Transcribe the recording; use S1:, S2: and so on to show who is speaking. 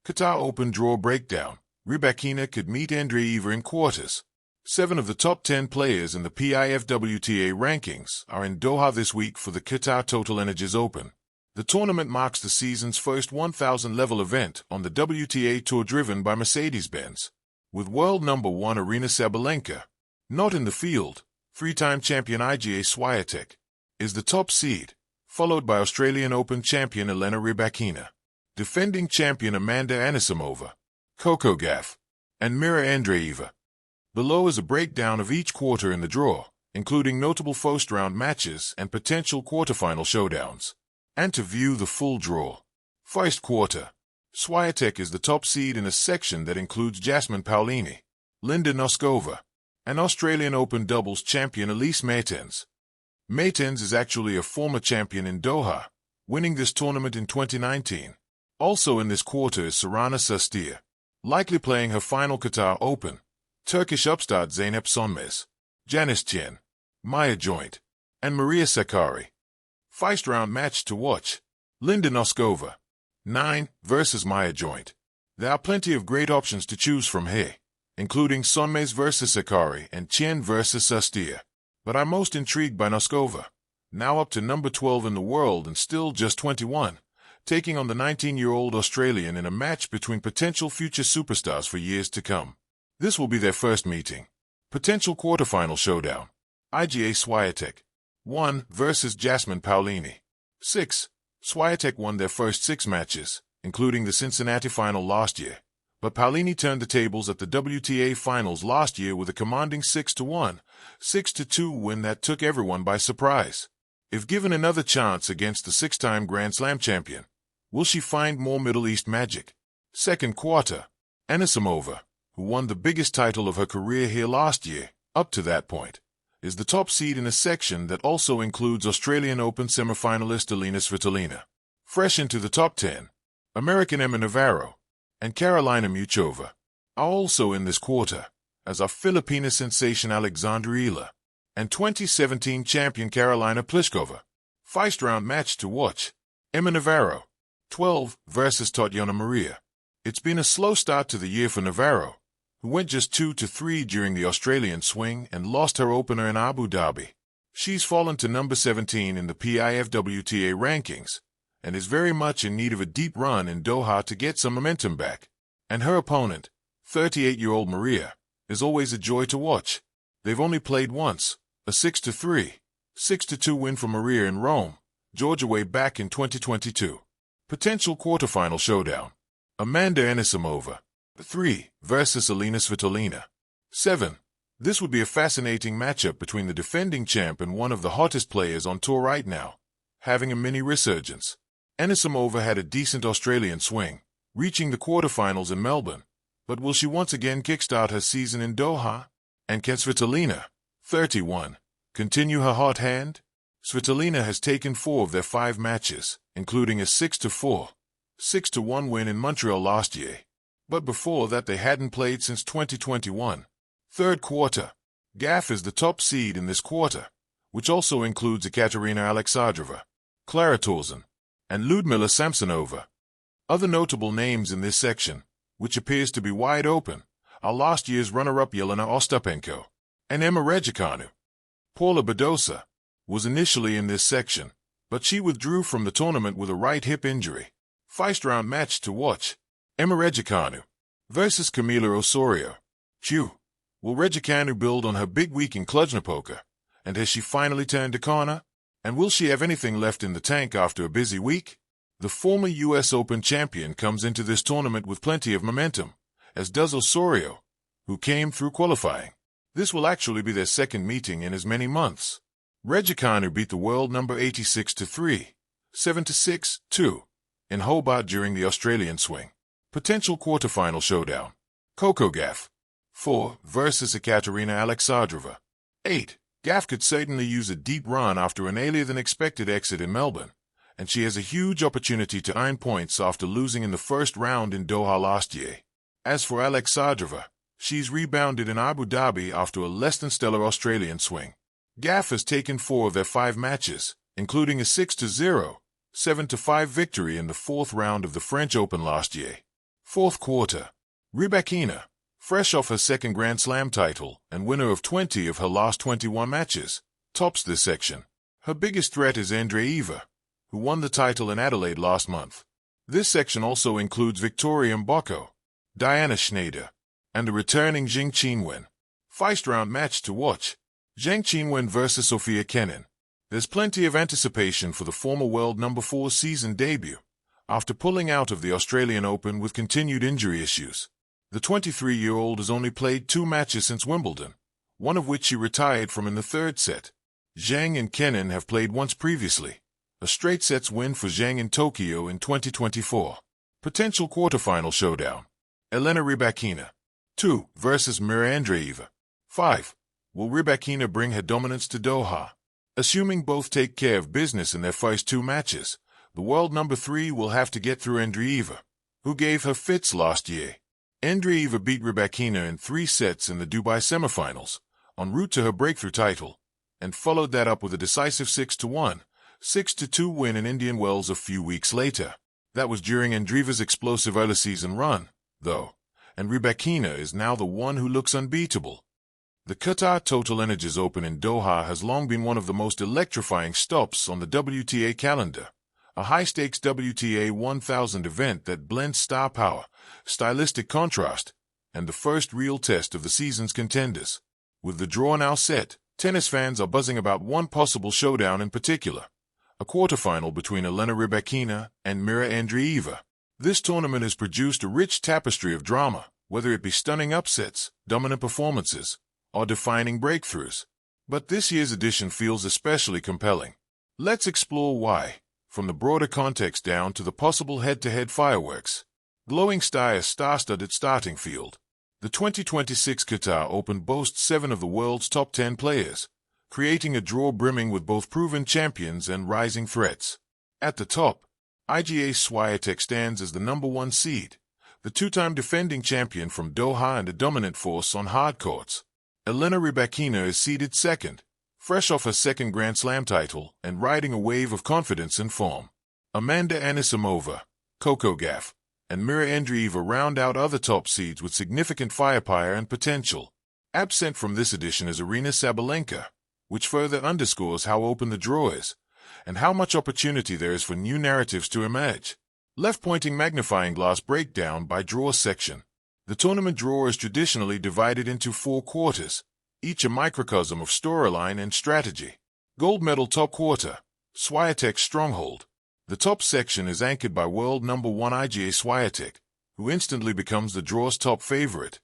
S1: Qatar Open draw breakdown. Rybakina could meet Andreeva in quarters. 7 of the top 10 players in the PIFWTA rankings are in Doha this week for the Qatar TotalEnergies Open. The tournament marks the season's first 1,000-level event on the WTA Tour driven by Mercedes-Benz, with world number 1 Aryna Sabalenka, not in the field. 3-time champion Iga Swiatek is the top seed, followed by Australian Open champion Elena Rybakina, defending champion Amanda Anisimova, Coco Gauff, and Mirra Andreeva. Below is a breakdown of each quarter in the draw, including notable first-round matches and potential quarterfinal showdowns. And to view the full draw. First quarter. Swiatek is the top seed in a section that includes Jasmine Paolini, Linda Noskova, and Australian Open doubles champion Elise Mertens. Mertens is actually a former champion in Doha, winning this tournament in 2019. Also in this quarter is Sorana Sastia, likely playing her final Qatar Open. Turkish upstart Zeynep Sönmez, Janice Chen, Maya Joint, and Maria Sakkari. First-round match to watch. Linda Noskova, 9, versus Maya Joint. There are plenty of great options to choose from here, including Sönmez versus Sakkari and Chen versus Sastia. But I'm most intrigued by Noskova, now up to number 12 in the world and still just 21, taking on the 19-year-old Australian in a match between potential future superstars for years to come. This will be their first meeting. Potential quarterfinal showdown. Iga Swiatek, 1, versus Jasmine Paolini. 6. Swiatek won their first 6 matches, including the Cincinnati final last year. But Paolini turned the tables at the WTA finals last year with a commanding 6-1, 6-2 win that took everyone by surprise. If given another chance against the 6-time Grand Slam champion, will she find more Middle East magic? Second quarter. Anisimova, who won the biggest title of her career here last year, up to that point, is the top seed in a section that also includes Australian Open semifinalist Elena Svitolina. Fresh into the top 10, American Emma Navarro and Carolina Muchova are also in this quarter, as are Filipina sensation Alexandra Ila and 2017 champion Carolina Pliskova. First-round match to watch. Emma Navarro, 12, versus Tatiana Maria. It's been a slow start to the year for Navarro, who went just 2-3 during the Australian swing and lost her opener in Abu Dhabi. She's fallen to number 17 in the PIFWTA rankings and is very much in need of a deep run in Doha to get some momentum back. And her opponent, 38-year-old Maria, is always a joy to watch. They've only played once, a 6-3, 6-2 win for Maria in Rome, Georgia way back in 2022. Potential quarterfinal showdown. Amanda Anisimova, 3, versus Elena Svitolina. 7. This would be a fascinating matchup between the defending champ and one of the hottest players on tour right now, having a mini resurgence. Anisimova had a decent Australian swing, reaching the quarterfinals in Melbourne, but will she once again kickstart her season in Doha? And can Svitolina, 31, continue her hot hand? Svitolina has taken 4 of their 5 matches, including a 6-4, 6-1 win in Montreal last year. But before that they hadn't played since 2021. Third quarter. Gauff is the top seed in this quarter, which also includes Ekaterina Alexandrova, Clara Tauson, and Ludmila Samsonova. Other notable names in this section, which appears to be wide open, are last year's runner-up Yelena Ostapenko and Emma Raducanu. Paula Badosa was initially in this section, but she withdrew from the tournament with a right hip injury. First-round match to watch. Emma Raducanu versus Camila Osorio. Will Raducanu build on her big week in Cluj-Napoca? And has she finally turned a corner? And will she have anything left in the tank after a busy week? The former U.S. Open champion comes into this tournament with plenty of momentum, as does Osorio, who came through qualifying. This will actually be their second meeting in as many months. Raducanu beat the world number 86-3, 7-6, 2, in Hobart during the Australian swing. Potential quarterfinal showdown. Coco Gauff, 4, versus Ekaterina Alexandrova. 8. Gauff could certainly use a deep run after an earlier-than-expected exit in Melbourne, and she has a huge opportunity to earn points after losing in the first round in Doha last year. As for Alexandrova, she's rebounded in Abu Dhabi after a less-than-stellar Australian swing. Gauff has taken 4 of their 5 matches, including a 6-0, 7-5 victory in the 4th round of the French Open last year. Fourth quarter. Rybakina, fresh off her second Grand Slam title and winner of 20 of her last 21 matches, tops this section. Her biggest threat is Andreeva, who won the title in Adelaide last month. This section also includes Victoria Mboko, Diana Schneider, and the returning Zheng Qinwen. First-round match to watch. Zheng Qinwen versus Sofia Kenin. There's plenty of anticipation for the former world number 4 season debut, after pulling out of the Australian Open with continued injury issues. The 23-year-old has only played 2 matches since Wimbledon, one of which she retired from in the third set. Zheng and Kenin have played once previously, a straight sets win for Zheng in Tokyo in 2024. Potential quarterfinal showdown. Elena Rybakina, 2, versus Mirra Andreeva, 5. Will Rybakina bring her dominance to Doha? Assuming both take care of business in their first 2 matches, the world number 3 will have to get through Andreeva, who gave her fits last year. Andreeva beat Rybakina in 3 sets in the Dubai semifinals, en route to her breakthrough title, and followed that up with a decisive 6-1, 6-2 win in Indian Wells a few weeks later. That was during Andreeva's explosive early season run, though, and Rybakina is now the one who looks unbeatable. The Qatar Total Energies Open in Doha has long been one of the most electrifying stops on the WTA calendar, a high-stakes WTA 1000 event that blends star power, stylistic contrast, and the first real test of the season's contenders. With the draw now set, tennis fans are buzzing about one possible showdown in particular, a quarterfinal between Elena Rybakina and Mirra Andreeva. This tournament has produced a rich tapestry of drama, whether it be stunning upsets, dominant performances, or defining breakthroughs. But this year's edition feels especially compelling. Let's explore why, from the broader context down to the possible head-to-head fireworks. Glowing star-studded starting field. The 2026 Qatar Open boasts 7 of the world's top 10 players, creating a draw brimming with both proven champions and rising threats. At the top, Iga Swiatek stands as the number 1 seed, the 2-time defending champion from Doha and a dominant force on hard courts. Elena Rybakina is seeded second, fresh off her second Grand Slam title and riding a wave of confidence and form. Amanda Anisimova, Coco Gauff, and Mirra Andreeva round out other top seeds with significant firepower and potential. Absent from this edition is Aryna Sabalenka, which further underscores how open the draw is, and how much opportunity there is for new narratives to emerge. Left-pointing magnifying glass breakdown by draw section. The tournament draw is traditionally divided into 4 quarters, each a microcosm of storyline and strategy. Gold medal top quarter, Swiatek's stronghold. The top section is anchored by world number 1 Iga Swiatek, who instantly becomes the draw's top favorite.